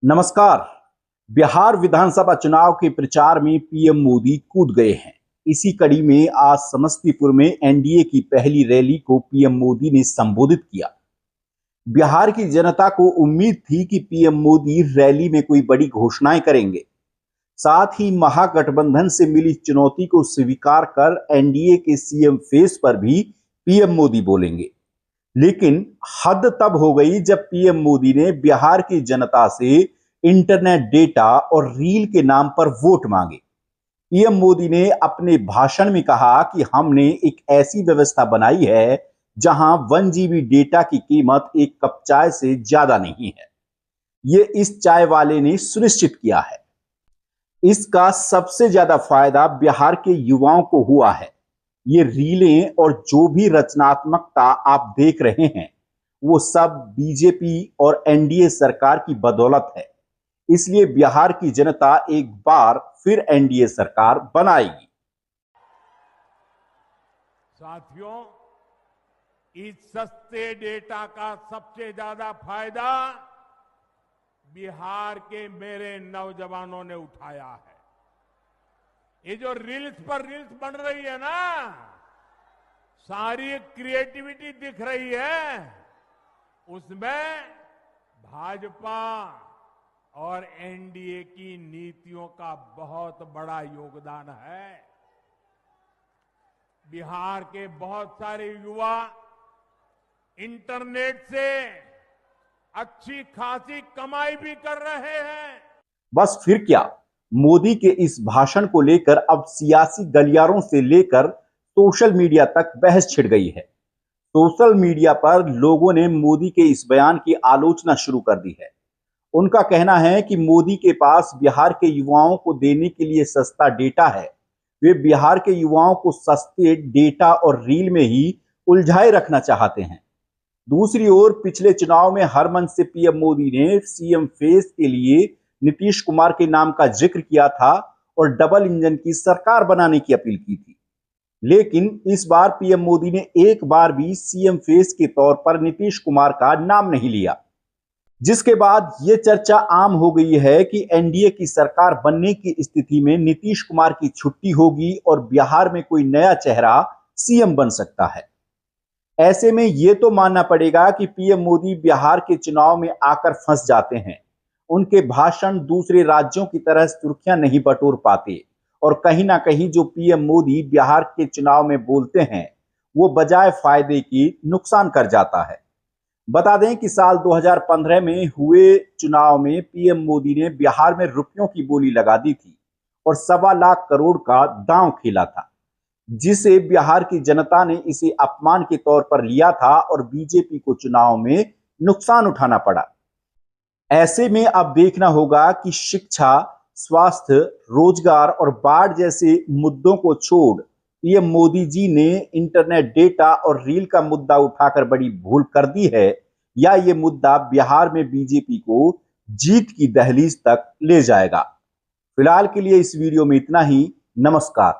नमस्कार। बिहार विधानसभा चुनाव के प्रचार में पीएम मोदी कूद गए हैं। इसी कड़ी में आज समस्तीपुर में एनडीए की पहली रैली को पीएम मोदी ने संबोधित किया। बिहार की जनता को उम्मीद थी कि पीएम मोदी रैली में कोई बड़ी घोषणाएं करेंगे, साथ ही महागठबंधन से मिली चुनौती को स्वीकार कर एनडीए के सीएम फेस पर भी पीएम मोदी बोलेंगे। लेकिन हद तब हो गई जब पीएम मोदी ने बिहार की जनता से इंटरनेट डेटा और रील के नाम पर वोट मांगे। पीएम मोदी ने अपने भाषण में कहा कि हमने एक ऐसी व्यवस्था बनाई है जहां 1 जीबी डेटा की कीमत एक कप चाय से ज्यादा नहीं है। ये इस चाय वाले ने सुनिश्चित किया है। इसका सबसे ज्यादा फायदा बिहार के युवाओं को हुआ है। ये रीलें और जो भी रचनात्मकता आप देख रहे हैं वो सब बीजेपी और एनडीए सरकार की बदौलत है। इसलिए बिहार की जनता एक बार फिर एनडीए सरकार बनाएगी। साथियों, इस सस्ते डेटा का सबसे ज्यादा फायदा बिहार के मेरे नौजवानों ने उठाया है। ये जो रील्स पर रील्स बन रही है ना, सारी क्रिएटिविटी दिख रही है, उसमें भाजपा और एनडीए की नीतियों का बहुत बड़ा योगदान है। बिहार के बहुत सारे युवा इंटरनेट से अच्छी खासी कमाई भी कर रहे हैं। बस फिर क्या, मोदी के इस भाषण को लेकर अब सियासी गलियारों से लेकर सोशल मीडिया तक बहस छिड़ गई है। सोशल मीडिया पर लोगों ने मोदी के इस बयान की आलोचना शुरू कर दी है। उनका कहना है कि मोदी के पास बिहार के युवाओं को देने के लिए सस्ता डेटा है। वे बिहार के युवाओं को सस्ते डेटा और रील में ही उलझाए रखना चाहते हैं। दूसरी ओर पिछले चुनाव में हर मंच से पीएम मोदी ने सीएम फेस के लिए नीतीश कुमार के नाम का जिक्र किया था और डबल इंजन की सरकार बनाने की अपील की थी। लेकिन इस बार पीएम मोदी ने एक बार भी सीएम फेस के तौर पर नीतीश कुमार का नाम नहीं लिया, जिसके बाद यह चर्चा आम हो गई है कि एनडीए की सरकार बनने की स्थिति में नीतीश कुमार की छुट्टी होगी और बिहार में कोई नया चेहरा सीएम बन सकता है। ऐसे में यह तो मानना पड़ेगा कि पीएम मोदी बिहार के चुनाव में आकर फंस जाते हैं। उनके भाषण दूसरे राज्यों की तरह सुर्खियां नहीं बटोर पाते और कहीं ना कहीं जो पीएम मोदी बिहार के चुनाव में बोलते हैं वो बजाय फायदे की नुकसान कर जाता है। बता दें कि साल 2015 में हुए चुनाव में पीएम मोदी ने बिहार में रुपयों की बोली लगा दी थी और 1.25 लाख करोड़ का दांव खेला था, जिसे बिहार की जनता ने इसे अपमान के तौर पर लिया था और बीजेपी को चुनाव में नुकसान उठाना पड़ा। ऐसे में अब देखना होगा कि शिक्षा, स्वास्थ्य, रोजगार और बाढ़ जैसे मुद्दों को छोड़ पीएम मोदी जी ने इंटरनेट डेटा और रील का मुद्दा उठाकर बड़ी भूल कर दी है या ये मुद्दा बिहार में बीजेपी को जीत की दहलीज तक ले जाएगा। फिलहाल के लिए इस वीडियो में इतना ही। नमस्कार।